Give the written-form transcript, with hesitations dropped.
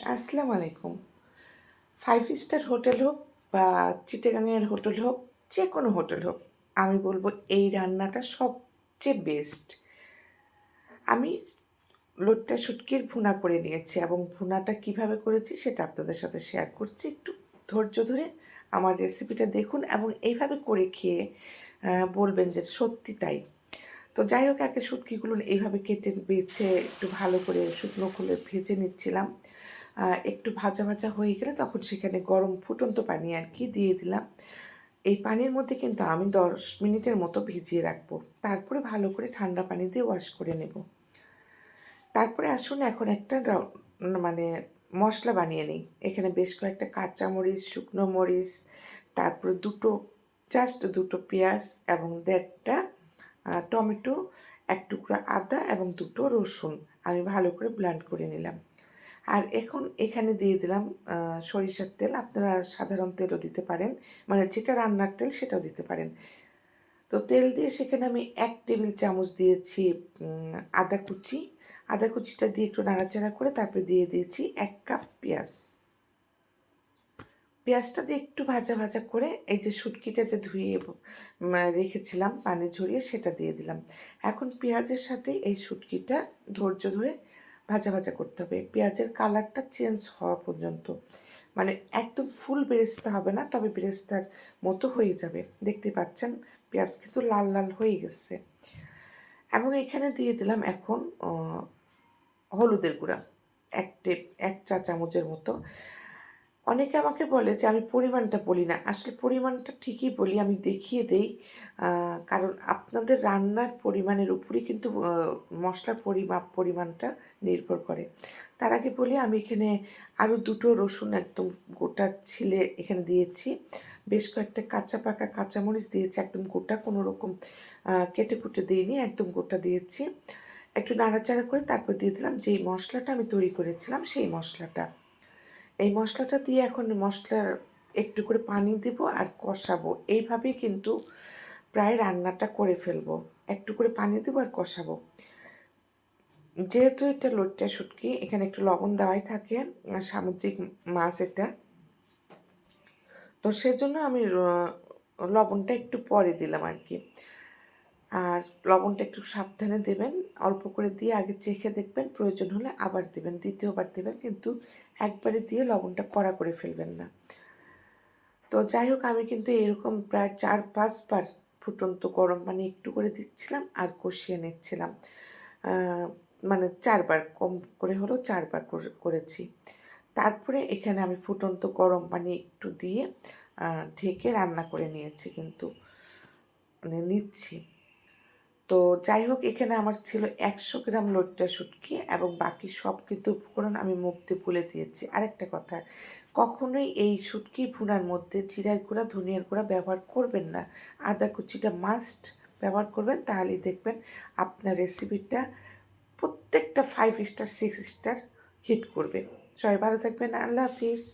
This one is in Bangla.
আসসালামু আলাইকুম। 5 স্টার হোটেল হোক বা চিটাগাংয়ের হোটেল হোক, যে কোনো হোটেল হোক, আমি বলব এই রান্নাটা সবচেয়ে বেস্ট। আমি লোট্টা শুটকির ভুনা করে নিয়েছি এবং ভুনাটা কিভাবে করেছি সেটা আপনাদের সাথে শেয়ার করছি। একটু ধৈর্য ধরে আমার রেসিপিটা দেখুন এবং এইভাবে করে খেয়ে বলবেন যে সত্যি তাই। তো যাই হোক, একে শুটকিগুলো এইভাবে কেটে বেছে একটু ভালো করে শুকনো করে ভেজে নিচ্ছিলাম। একটু ভাজা ভাজা হয়ে গেলে তখন সেখানে গরম ফুটন্ত পানি আর কি দিয়ে দিলাম। এই পানির মধ্যে কিন্তু আমি 10 মিনিটের মতো ভিজিয়ে রাখবো, তারপরে ভালো করে ঠান্ডা পানি দিয়ে ওয়াশ করে নেব। তারপরে আসুন এখন একটা মানে মশলা বানিয়ে নিই। এখানে বেশ কয়েকটা কাঁচামরিচ, শুকনো মরিচ, তারপরে জাস্ট দুটো পেঁয়াজ এবং 1.5টা টমেটো, এক টুকরো আদা এবং দুটো রসুন আমি ভালো করে ব্লেন্ড করে নিলাম। আর এখন এখানে দিয়ে দিলাম সরিষার তেল। আপনারা সাধারণ তেলও দিতে পারেন, মানে যেটা রান্নার তেল সেটাও দিতে পারেন। তো তেল দিয়ে সেখানে আমি 1 টেবিল চামচ দিয়েছি আদা কুচি। আদা কুচিটা দিয়ে একটু নাড়াচাড়া করে তারপরে দিয়ে দিয়েছি 1 কাপ পেঁয়াজ। পেঁয়াজটা দিয়ে একটু ভাজা ভাজা করে এই যে শুটকিটা যে ধুয়ে রেখেছিলাম পানি ঝরিয়ে সেটা দিয়ে দিলাম। এখন পেঁয়াজের সাথে এই শুটকিটা ধৈর্য ধরে ভাজা ভাজা করতে হবে, পেঁয়াজের কালারটা চেঞ্জ হওয়া পর্যন্ত। মানে একদম ফুল বেরেস্তা হবে না, তবে বেরেস্তার মতো হয়ে যাবে। দেখতে পাচ্ছেন পেঁয়াজ কিন্তু লাল লাল হয়ে গেছে। এবং এখানে দিয়ে দিলাম এখন হলুদের গুঁড়া 1 চা চামচের মতো। অনেকে আমাকে বলে যে আমি পরিমাণটা বলি না, আসলে পরিমাণটা ঠিকই বলি, আমি দেখিয়ে দেই। কারণ আপনাদের রান্নার পরিমাণের উপরই কিন্তু মশলার পরিমাণটা নির্ভর করে। তার আগে বলি, আমি এখানে আরও দুটো রসুন একদম গোটা ছিলে এখানে দিয়েছি। বেশ কয়েকটা কাঁচা পাকা কাঁচামরিচ দিয়েছি একদম গোটা, কোনো রকম কেটে কুটে দিইনি, একদম গোটা দিয়েছি। একটু নাড়াচাড়া করে তারপর দিয়ে দিলাম যেই মশলাটা আমি তৈরি করেছিলাম সেই মশলাটা। এই মশলাটা দিয়ে এখন মশলার একটু করে পানি দেব আর কষাবো। এইভাবেই কিন্তু প্রায় রান্নাটা করে ফেলবো। একটু করে পানি দেবো আর কষাবো। যেহেতু এটা লোট্টা শুটকি, এখানে একটু লবণ দেওয়াই থাকে, সামুদ্রিক মাছ এটা, তো সেজন্য আমি লবণটা একটু পরে দিলাম আর কি। আর লবণটা একটু সাবধানে দেবেন, অল্প করে দিয়ে আগে চেখে দেখবেন, প্রয়োজন হলে আবার দেবেন, দ্বিতীয়বার দেবেন, কিন্তু একবারে দিয়ে লবণটা কড়া করে ফেলবেন না। তো যাই হোক, আমি কিন্তু এরকম প্রায় 4-5 বার ফুটন্ত গরম পানি একটু করে দিচ্ছিলাম আর কষিয়ে নিচ্ছিলাম। মানে 4 বার, কম করে হলেও 4 বার করেছি। তারপরে এখানে আমি ফুটন্ত গরম পানি একটু দিয়ে ঢেকে রান্না করে নিয়েছি, কিন্তু মানে নিচ্ছি। তো যাই হোক, এখানে আমার ছিল 100 গ্রাম লোট্টা শুটকি এবং বাকি সব কিন্তু উপকরণ আমি মুখ দিয়ে ভুলে দিয়েছি। আরেকটা কথা, কখনোই এই শুটকি ভুনার মধ্যে জিরার গুঁড়া, ধনিয়ার গুঁড়া ব্যবহার করবেন না। আদা কুচিটা মাস্ট ব্যবহার করবেন, তাহলেই দেখবেন আপনার রেসিপিটা প্রত্যেকটা 5 স্টার 6 স্টার হিট করবে। সবাই ভালো থাকবেন, আল্লাহ হাফিজ।